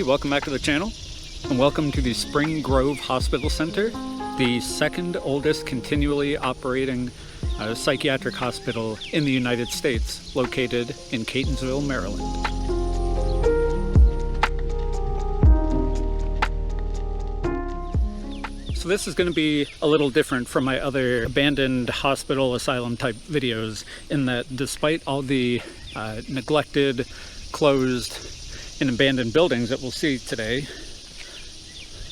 welcome back to the channel, and welcome to the Spring Grove Hospital Center, the second oldest continually operating psychiatric hospital in the United States, located in Catonsville, Maryland. So this is going to be a little different from my other abandoned hospital asylum type videos, in that despite all the neglected, closed, and abandoned buildings that we'll see today,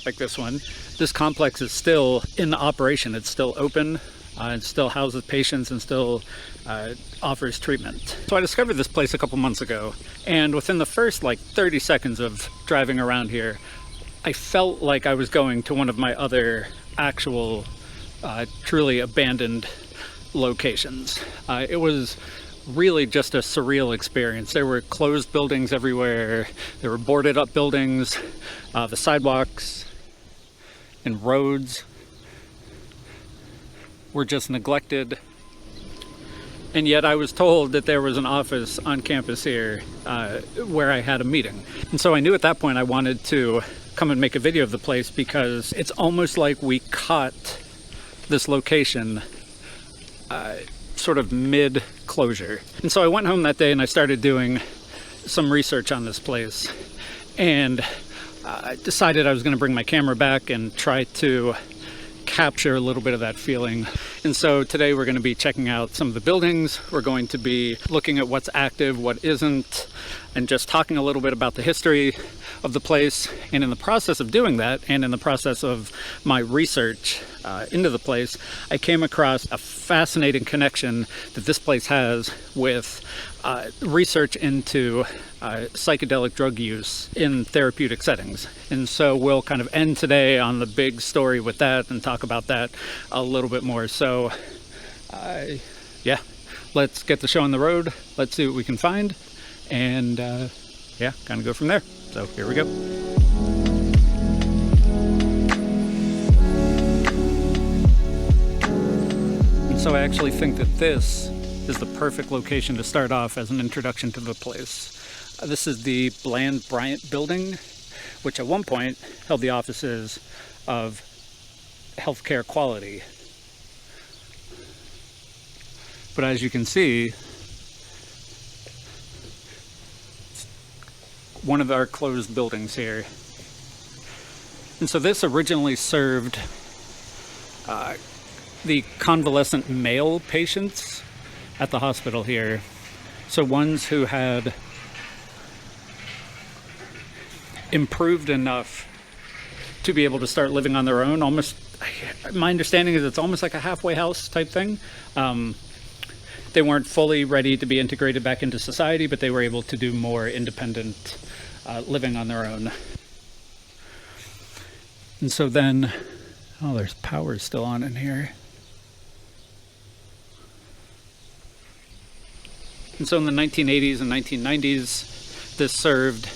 like this one, this complex is still in operation. It's still open, it still houses patients, and still offers treatment. So I discovered this place a couple months ago, and within the first 30 seconds of driving around here, I felt like I was going to one of my other actual truly abandoned locations. It was really just a surreal experience. There were closed buildings everywhere. There were boarded up buildings. The sidewalks and roads were just neglected. And yet I was told that there was an office on campus here where I had a meeting. And so I knew at that point I wanted to come and make a video of the place, because it's almost like we caught this location sort of mid-closure. And so I went home that day and I started doing some research on this place, and I decided I was going to bring my camera back and try to capture a little bit of that feeling. And so today we're going to be checking out some of the buildings. We're going to be looking at what's active, what isn't, and just talking a little bit about the history of the place. And in the process of doing that, and in the process of my research into the place, I came across a fascinating connection that this place has with research into psychedelic drug use in therapeutic settings. And so we'll kind of end today on the big story with that and talk about that a little bit more. So yeah, let's get the show on the road. Let's see what we can find, and yeah, kind of go from there. So here we go. And so I actually think that this is the perfect location to start off as an introduction to the place. This is the Bryant building, which at one point held the offices of healthcare quality. But as you can see, it's one of our closed buildings here. And so this originally served the convalescent male patients at the hospital here. So ones who had improved enough to be able to start living on their own. Almost, my understanding is it's almost like a halfway house type thing. They weren't fully ready to be integrated back into society, but they were able to do more independent living on their own. And so then, oh, there's power still on in here. And so in the 1980s and 1990s, this served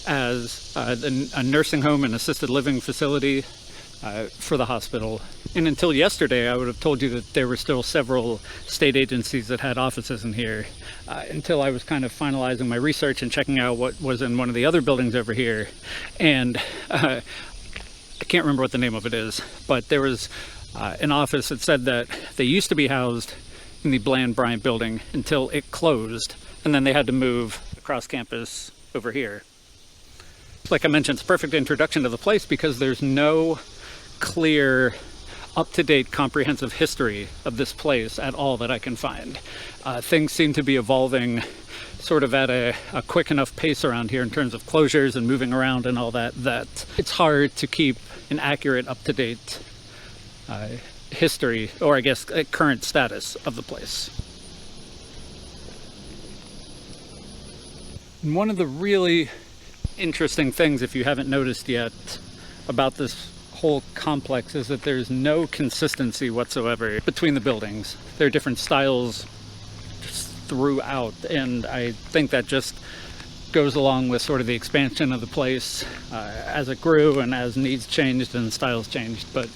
as a nursing home and assisted living facility for the hospital. And until yesterday, I would have told you that there were still several state agencies that had offices in here, until I was kind of finalizing my research and checking out what was in one of the other buildings over here. And I can't remember what the name of it is, but there was an office that said that they used to be housed in the Bryant building until it closed, and then they had to move across campus over here. Like I mentioned, it's a perfect introduction to the place because there's no clear, up-to-date, comprehensive history of this place at all that I can find. Things seem to be evolving sort of at a quick enough pace around here in terms of closures and moving around and all that, that it's hard to keep an accurate, up-to-date history, or I guess current status of the place. And one of the really interesting things, if you haven't noticed yet, about this whole complex is that there's no consistency whatsoever between the buildings. There are different styles just throughout, and I think that just goes along with sort of the expansion of the place as it grew and as needs changed and styles changed. But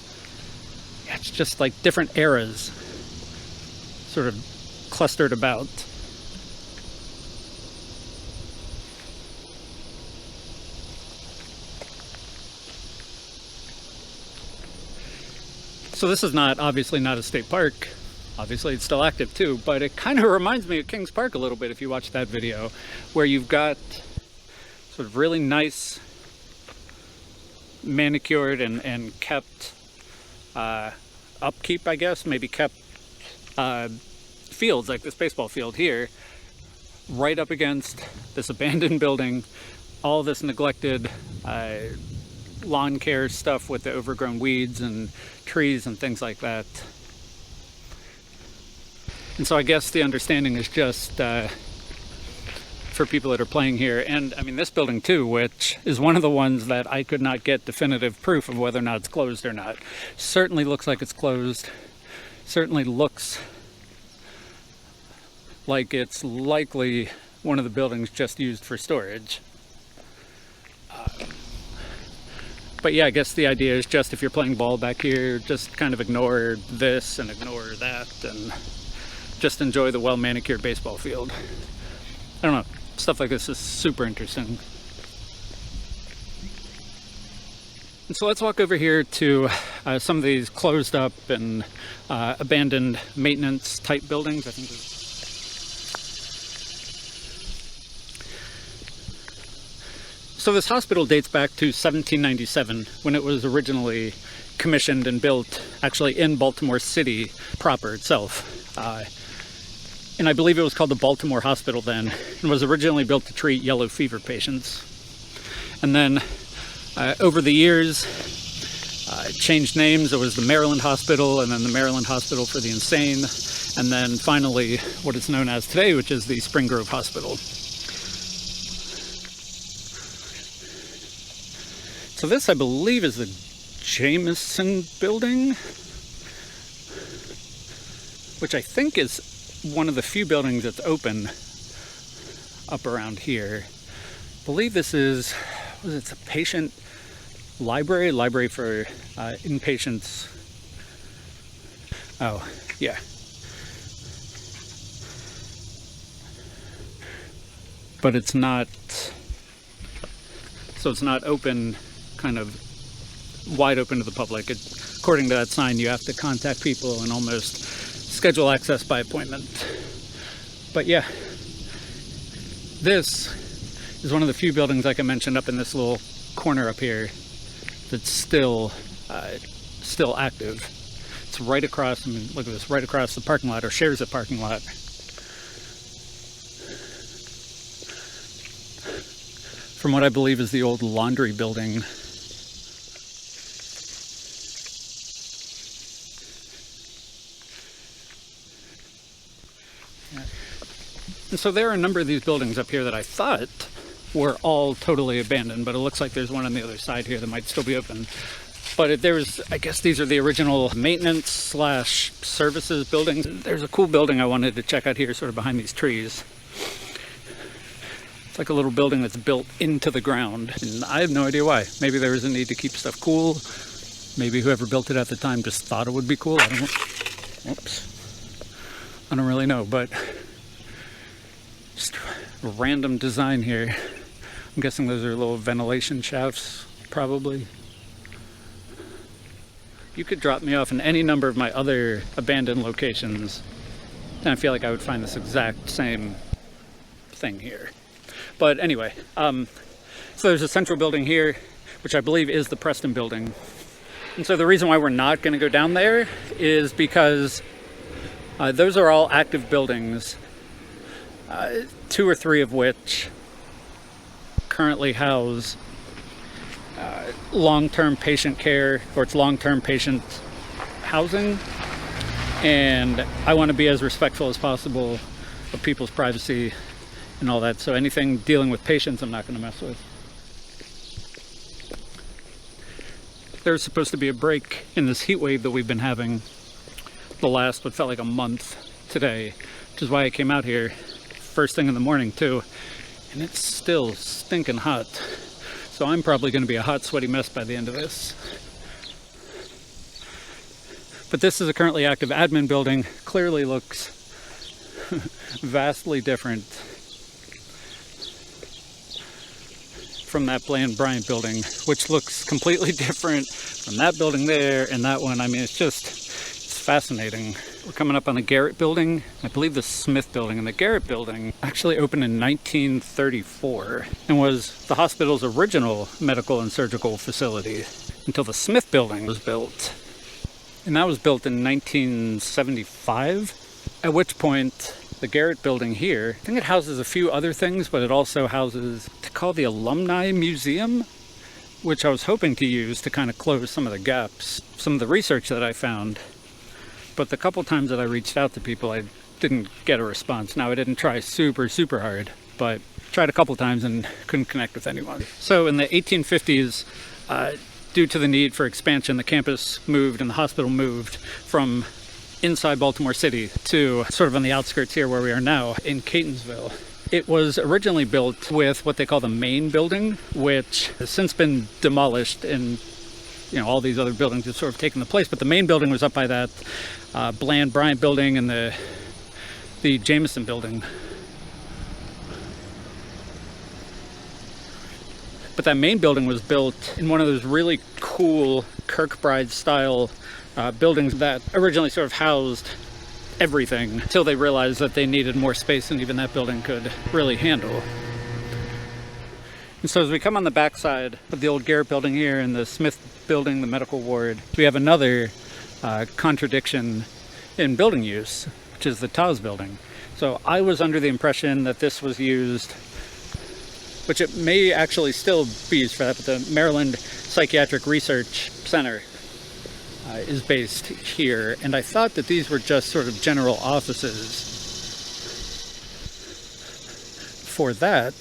it's just like different eras sort of clustered about. So this is obviously not a state park. Obviously it's still active too, but it kind of reminds me of Kings Park a little bit if you watch that video, where you've got sort of really nice manicured and kept upkeep, I guess, maybe kept fields like this baseball field here, right up against this abandoned building, all this neglected lawn care stuff with the overgrown weeds and trees and things like that. And so I guess the understanding is just for people that are playing here, and I mean this building too, which is one of the ones that I could not get definitive proof of whether or not it's closed or not. Certainly looks like it's closed. Certainly looks like it's likely one of the buildings just used for storage. But yeah, I guess the idea is just if you're playing ball back here, just kind of ignore this and ignore that and just enjoy the well-manicured baseball field. I don't know, stuff like this is super interesting. And so let's walk over here to some of these closed up and abandoned maintenance type buildings. I think so this hospital dates back to 1797 when it was originally commissioned and built actually in Baltimore City proper itself. And I believe it was called the Baltimore Hospital then, and was originally built to treat yellow fever patients. And then over the years, it changed names. It was the Maryland Hospital, and then the Maryland Hospital for the Insane, and then finally what it's known as today, which is the Spring Grove Hospital. So this, I believe, is the Jameson building, which I think is one of the few buildings that's open up around here. I believe this is, it's a patient library for inpatients. Oh, yeah. But it's not, so it's not open, kind of wide open to the public. According to that sign, you have to contact people and almost schedule access by appointment. But yeah, this is one of the few buildings, like I mentioned, up in this little corner up here that's still active. It's right across, I mean, look at this, right across the parking lot, or shares the parking lot. From what I believe is the old laundry building. And so there are a number of these buildings up here that I thought were all totally abandoned, but it looks like there's one on the other side here that might still be open. But I guess these are the original maintenance / services buildings. There's a cool building I wanted to check out here, sort of behind these trees. It's like a little building that's built into the ground, and I have no idea why. Maybe there was a need to keep stuff cool. Maybe whoever built it at the time just thought it would be cool. I don't know. Oops. I don't really know, but just random design here. I'm guessing those are little ventilation shafts, probably. You could drop me off in any number of my other abandoned locations, and I feel like I would find this exact same thing here. But anyway, so there's a central building here, which I believe is the Preston building. And so the reason why we're not going to go down there is because those are all active buildings, 2 or 3 of which currently house long-term patient care, or it's long-term patient housing. And I want to be as respectful as possible of people's privacy and all that. So anything dealing with patients, I'm not going to mess with. There's supposed to be a break in this heat wave that we've been having the last, what felt like a month today, which is why I came out here first thing in the morning too, and it's still stinking hot. So I'm probably going to be a hot, sweaty mess by the end of this. But this is a currently active admin building. Clearly looks vastly different from that Bryant building, which looks completely different from that building there and that one. I mean, it's just fascinating. We're coming up on the Garrett Building, I believe the Smith Building, and the Garrett Building actually opened in 1934 and was the hospital's original medical and surgical facility until the Smith Building was built. And that was built in 1975, at which point the Garrett Building here, I think it houses a few other things, but it also houses, they call the Alumni Museum, which I was hoping to use to kind of close some of the gaps, some of the research that I found. But the couple times that I reached out to people, I didn't get a response. Now, I didn't try super hard, but tried a couple times and couldn't connect with anyone. So in the 1850s, due to the need for expansion, the campus moved and the hospital moved from inside Baltimore City to sort of on the outskirts here where we are now in Catonsville. It was originally built with what they call the main building, which has since been demolished, and all these other buildings have sort of taken the place. But the main building was up by that Bryant building and the Jameson building. But that main building was built in one of those really cool Kirkbride style buildings that originally sort of housed everything until they realized that they needed more space than even that building could really handle. And so as we come on the backside of the old Garrett Building here and the Smith Building, the medical ward, we have another contradiction in building use, which is the Tawes Building. So I was under the impression that this was used, which it may actually still be used for that, but the Maryland Psychiatric Research Center is based here, and I thought that these were just sort of general offices for that.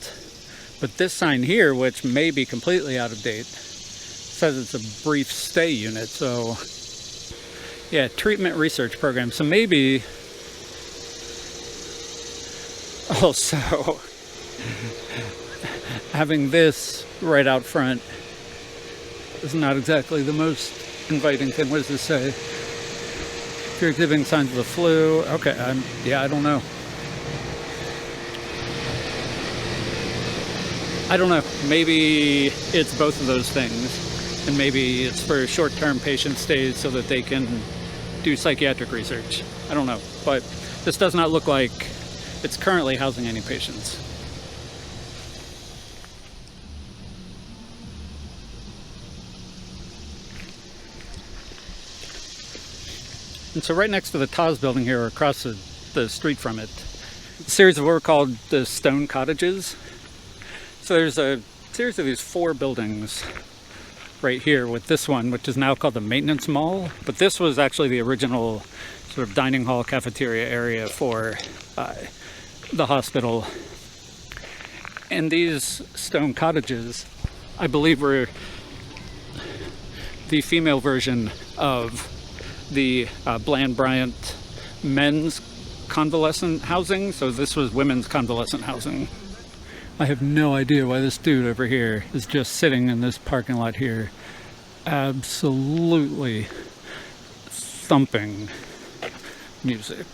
But this sign here, which may be completely out of date, says it's a brief stay unit. So yeah, treatment research program. So maybe also having this right out front is not exactly the most inviting thing. What does this say? If you're exhibiting signs of the flu. Okay, I don't know. I don't know. Maybe it's both of those things, and maybe it's for short-term patient stays so that they can do psychiatric research. I don't know, but this does not look like it's currently housing any patients. And so right next to the Tawes Building here, or across the street from it, a series of what were called the stone cottages. So there's a series of these 4 buildings right here, with this one, which is now called the Maintenance Mall. But this was actually the original sort of dining hall cafeteria area for the hospital. And these stone cottages, I believe, were the female version of the Bryant men's convalescent housing. So this was women's convalescent housing. I have no idea why this dude over here is just sitting in this parking lot here, absolutely thumping music.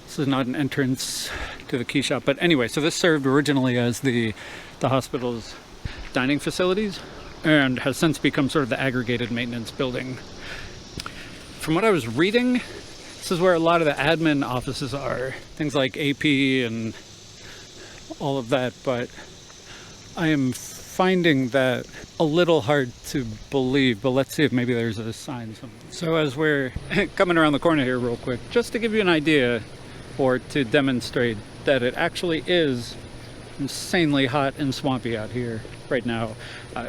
This is not an entrance to the key shop, but anyway, so this served originally as the hospital's dining facilities, and has since become sort of the aggregated maintenance building. From what I was reading, this is where a lot of the admin offices are. Things like AP and all of that, but I am finding that a little hard to believe, but let's see if maybe there's a sign somewhere. So as we're coming around the corner here real quick, just to give you an idea, or to demonstrate that it actually is insanely hot and swampy out here right now.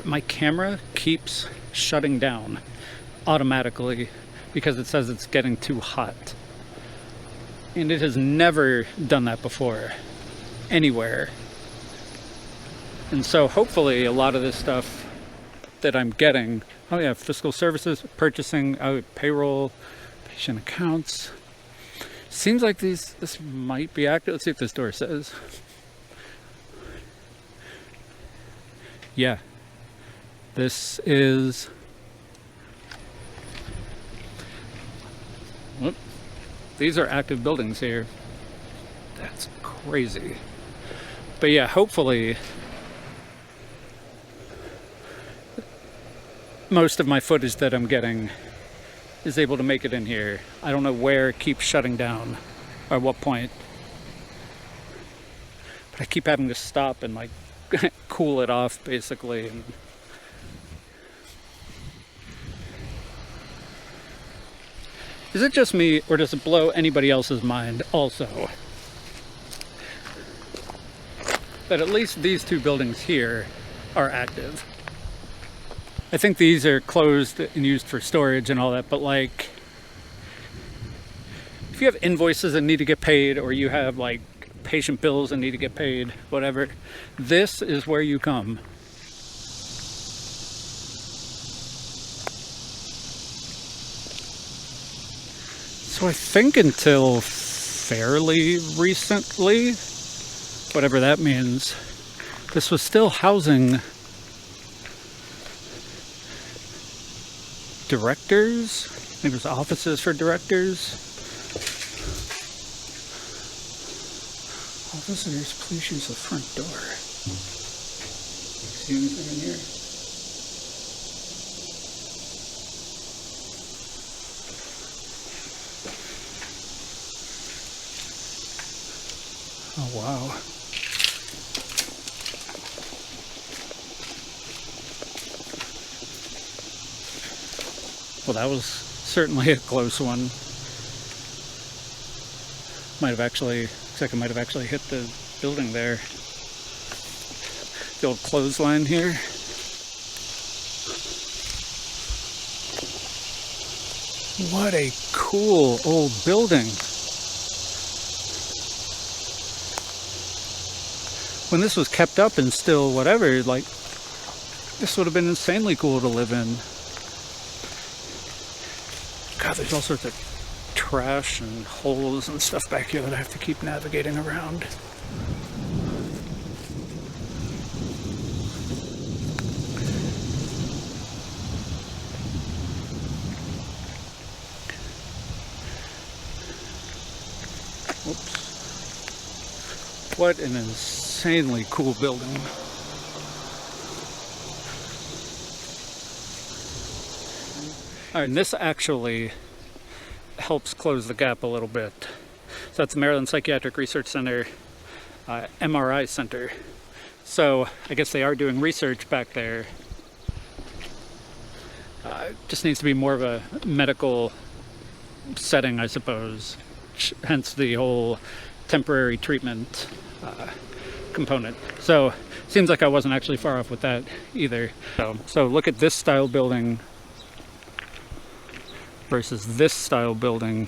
My camera keeps shutting down automatically because it says it's getting too hot. And it has never done that before, anywhere. And so hopefully a lot of this stuff that I'm getting, oh yeah, fiscal services, purchasing, payroll, patient accounts. Seems like this might be active. Let's see if this door says. Yeah, this is, whoop, these are active buildings here. That's crazy. But yeah, hopefully most of my footage that I'm getting is able to make it in here. I don't know where it keeps shutting down or at what point. But I keep having to stop and like cool it off basically. And is it just me, or does it blow anybody else's mind also that at least these two buildings here are active? I think these are closed and used for storage and all that, but like if you have invoices that need to get paid, or you have like patient bills that need to get paid, whatever, this is where you come. So I think until fairly recently, whatever that means, this was still housing directors. Maybe it was offices for directors. All visitors, please use the front door. See anything in here? Oh, wow. Well, that was certainly a close one. Might have actually, looks like I might have actually hit the building there. The old clothesline here. What a cool old building. When this was kept up and still whatever, like, this would have been insanely cool to live in. God, there's all sorts of trash and holes and stuff back here that I have to keep navigating around. Whoops. What an insanely cool building. All right, and this actually helps close the gap a little bit. So that's the Maryland Psychiatric Research Center, MRI Center. So I guess they are doing research back there. Just needs to be more of a medical setting, I suppose. Hence the whole temporary treatment component. So seems like I wasn't actually far off with that either. So look at this style building versus this style building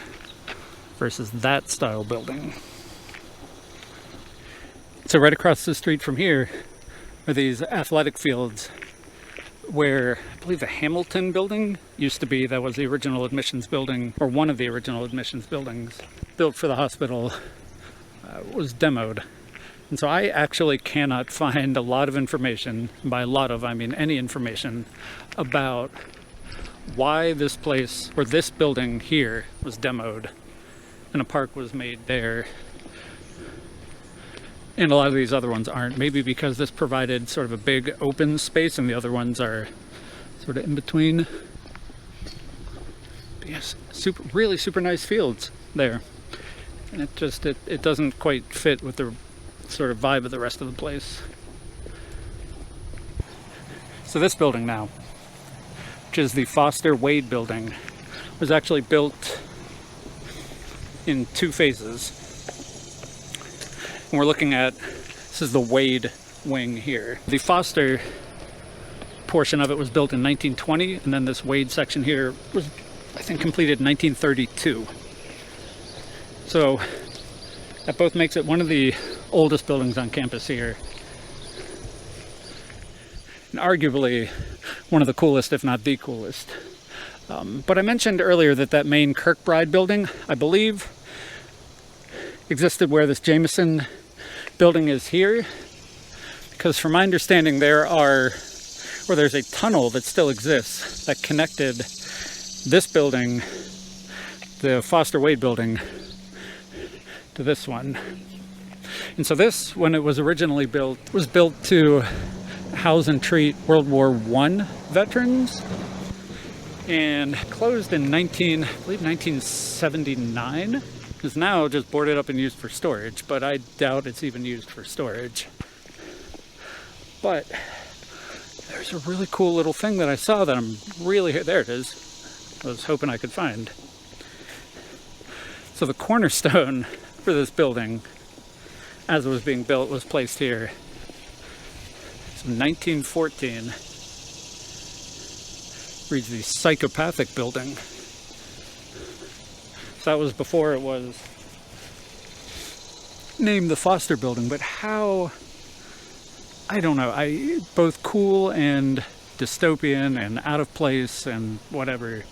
versus that style building. So right across the street from here are these athletic fields where I believe the Hamilton building used to be. That was the original admissions building, or one of the original admissions buildings built for the hospital, was demoed. And so I actually cannot find a lot of information, by a lot of I mean any information, about why this place, or this building here, was demoed and a park was made there. And a lot of these other ones aren't. Maybe because this provided sort of a big open space and the other ones are sort of in between. But yes, really super nice fields there. And it doesn't quite fit with the sort of vibe of the rest of the place. So this building now, which is the Foster Wade building, was actually built in two phases. And we're looking at, this is the Wade wing here. The Foster portion of it was built in 1920, and then this Wade section here was, I think, completed in 1932. So that both makes it one of the oldest buildings on campus here. And arguably one of the coolest, if not the coolest. But I mentioned earlier that main Kirkbride building, I believe, existed where this Jameson building is here. Because from my understanding, there's a tunnel that still exists that connected this building, the Foster Wade building, to this one. And so this, when it was originally built, was built to house and treat World War I veterans. and closed in I believe 1979. Is now just boarded up and used for storage, but I doubt it's even used for storage. But there's a really cool little thing that I saw that I'm really, there it is. I was hoping I could find. So the cornerstone for this building, as it was being built, was placed here. So 1914. Reads the Psychopathic Building. So that was before it was named the Foster Building, but how, I don't know, both cool and dystopian and out of place and whatever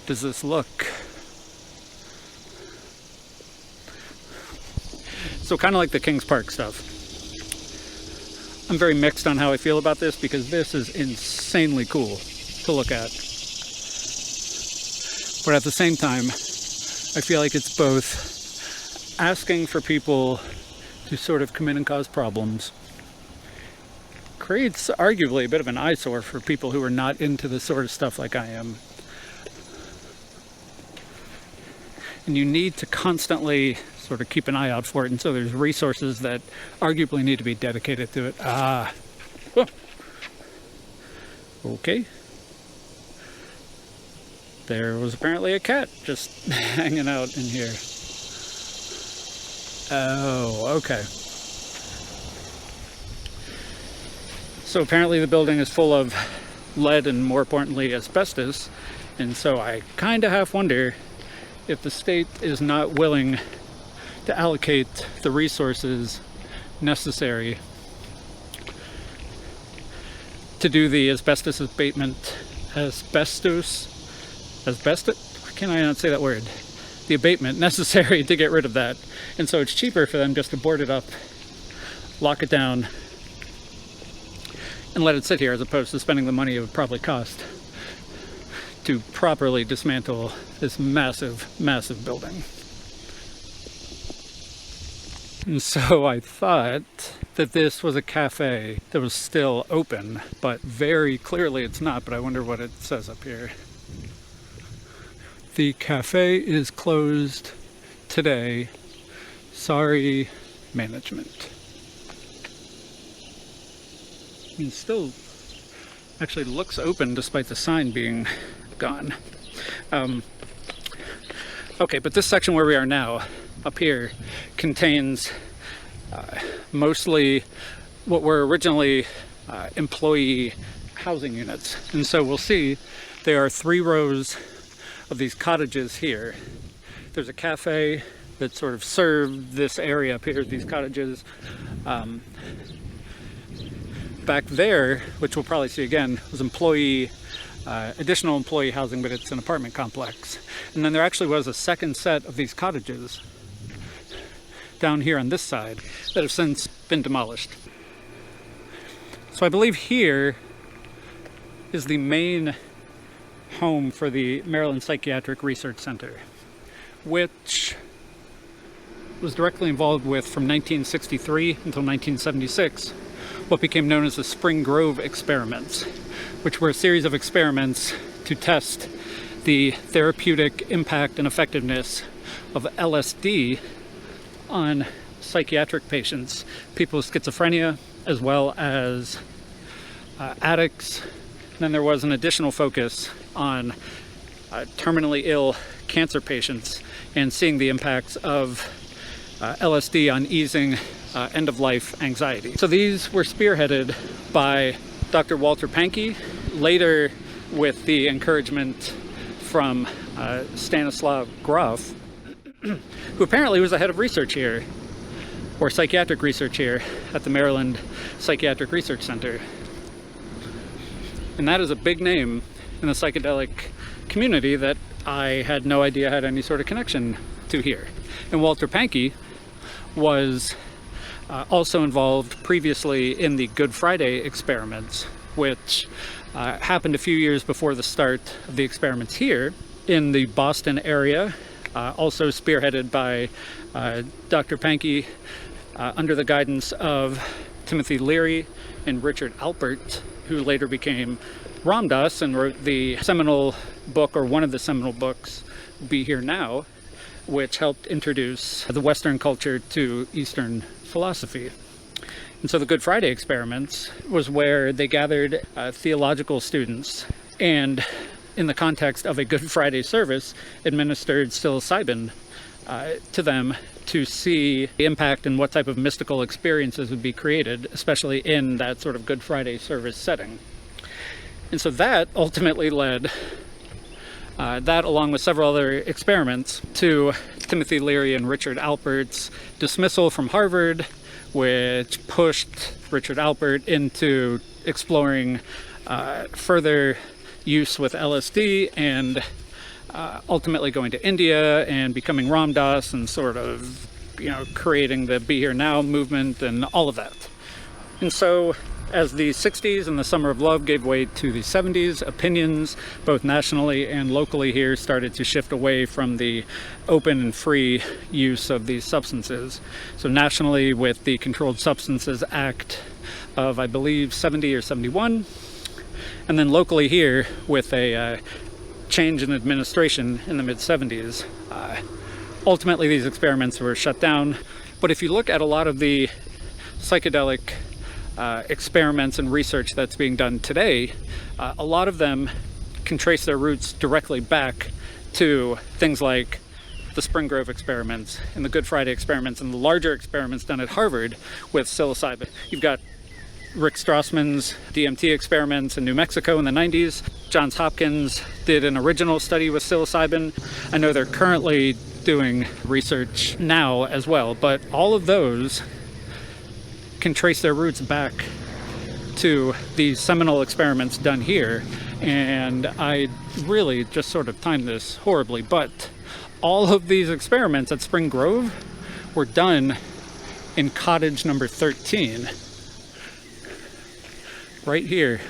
does this look? So kind of like the Kings Park stuff. I'm very mixed on how I feel about this because this is insanely cool to look at. But at the same time, I feel like it's both asking for people to sort of come in and cause problems. Creates arguably a bit of an eyesore for people who are not into this sort of stuff like I am. And you need to constantly sort of keep an eye out for it, and so there's resources that arguably need to be dedicated to it. Okay. There was apparently a cat just hanging out in here. Oh, okay. So apparently the building is full of lead and, more importantly, asbestos, and so I kind of half wonder if the state is not willing to allocate the resources necessary to do the asbestos abatement, why can I not say that word? The abatement necessary to get rid of that. And so it's cheaper for them just to board it up, lock it down, and let it sit here as opposed to spending the money it would probably cost to properly dismantle this massive, massive building. And so I thought that this was a cafe that was still open, but very clearly it's not, but I wonder what it says up here. The cafe is closed today. Sorry, management. I mean, still actually looks open despite the sign being gone. Okay, but this section where we are now, up here, contains mostly what were originally employee housing units. And so we'll see there are 3 rows of these cottages here. There's a cafe that sort of served this area up here, these cottages. Back there, which we'll probably see again, was additional employee housing, but it's an apartment complex. And then there actually was a second set of these cottages down here on this side that have since been demolished. So I believe here is the main home for the Maryland Psychiatric Research Center, which was directly involved with, from 1963 until 1976, what became known as the Spring Grove experiments, which were a series of experiments to test the therapeutic impact and effectiveness of LSD on psychiatric patients, people with schizophrenia, as well as addicts. And then there was an additional focus on terminally ill cancer patients and seeing the impacts of LSD on easing end-of-life anxiety. So these were spearheaded by Dr. Walter Pankey, later with the encouragement from Stanislav Grof, who apparently was the head of research here, or psychiatric research here at the Maryland Psychiatric Research Center. And that is a big name in the psychedelic community that I had no idea had any sort of connection to here. And Walter Pankey was also involved previously in the Good Friday experiments, which happened a few years before the start of the experiments here in the Boston area, also spearheaded by Dr. Pankey under the guidance of Timothy Leary and Richard Alpert, who later became Ram Dass and wrote the seminal book, or one of the seminal books, Be Here Now, which helped introduce the Western culture to Eastern philosophy. And so the Good Friday experiments was where they gathered theological students and, in the context of a Good Friday service, administered psilocybin to them to see the impact and what type of mystical experiences would be created, especially in that sort of Good Friday service setting. And so that ultimately led, that along with several other experiments, to Timothy Leary and Richard Alpert's dismissal from Harvard, which pushed Richard Alpert into exploring further use with LSD, and ultimately going to India and becoming Ram Dass and sort of, creating the Be Here Now movement and all of that. And so as the 60s and the Summer of Love gave way to the 70s, opinions, both nationally and locally here, started to shift away from the open and free use of these substances. So nationally, with the Controlled Substances Act of, I believe, 70 or 71, and then locally here with a change in administration in the mid-70s. Ultimately, these experiments were shut down. But if you look at a lot of the psychedelic experiments and research that's being done today, a lot of them can trace their roots directly back to things like the Spring Grove experiments and the Good Friday experiments and the larger experiments done at Harvard with psilocybin. You've got Rick Strassman's DMT experiments in New Mexico in the 90s. Johns Hopkins did an original study with psilocybin. I know they're currently doing research now as well, but all of those can trace their roots back to these seminal experiments done here. And I really just sort of timed this horribly, but all of these experiments at Spring Grove were done in cottage number 13. Right here,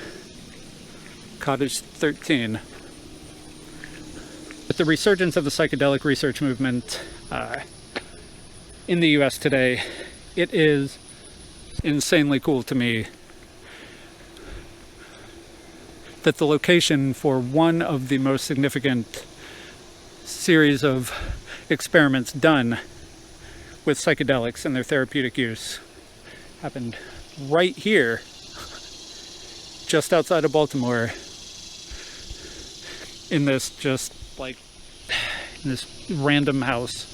Cottage 13. With the resurgence of the psychedelic research movement in the US today, it is insanely cool to me that the location for one of the most significant series of experiments done with psychedelics and their therapeutic use happened right here, just outside of Baltimore, in this random house.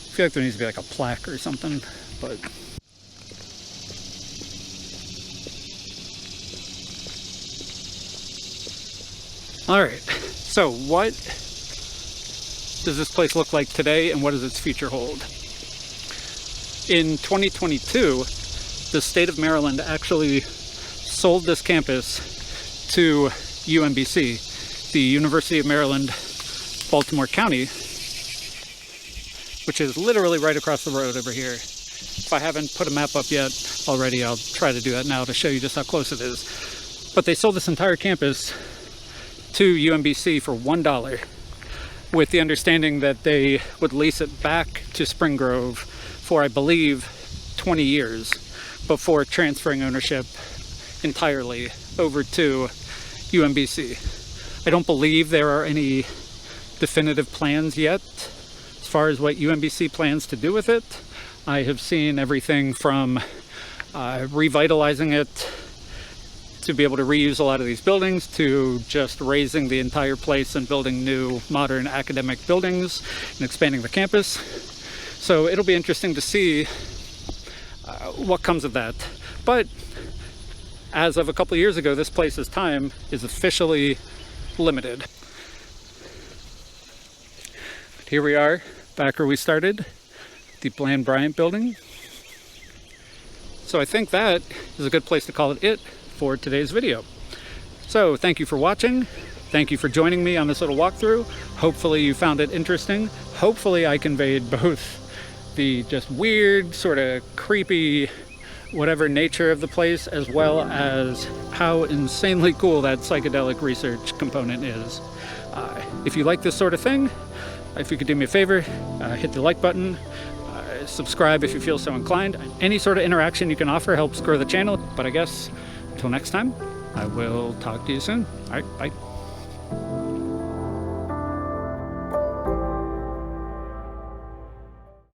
I feel like there needs to be like a plaque or something, but all right, so what does this place look like today, and what does its future hold? In 2022, the state of Maryland actually sold this campus to UMBC, the University of Maryland, Baltimore County, which is literally right across the road over here. If I haven't put a map up yet already, I'll try to do that now to show you just how close it is. But they sold this entire campus to UMBC for $1, with the understanding that they would lease it back to Spring Grove for, I believe, 20 years before transferring ownership entirely over to UMBC. I don't believe there are any definitive plans yet as far as what UMBC plans to do with it. I have seen everything from revitalizing it to be able to reuse a lot of these buildings, to just raising the entire place and building new modern academic buildings and expanding the campus. So it'll be interesting to see what comes of that. But as of a couple years ago, this place's time is officially limited. But here we are, back where we started, the Bryant building. So I think that is a good place to call it for today's video. So thank you for watching. Thank you for joining me on this little walkthrough. Hopefully you found it interesting. Hopefully I conveyed both the just weird, sort of creepy, whatever nature of the place, as well as how insanely cool that psychedelic research component is. If you like this sort of thing, if you could do me a favor, hit the like button, subscribe if you feel so inclined. Any sort of interaction you can offer helps grow the channel, but I guess until next time, I will talk to you soon. All right, bye.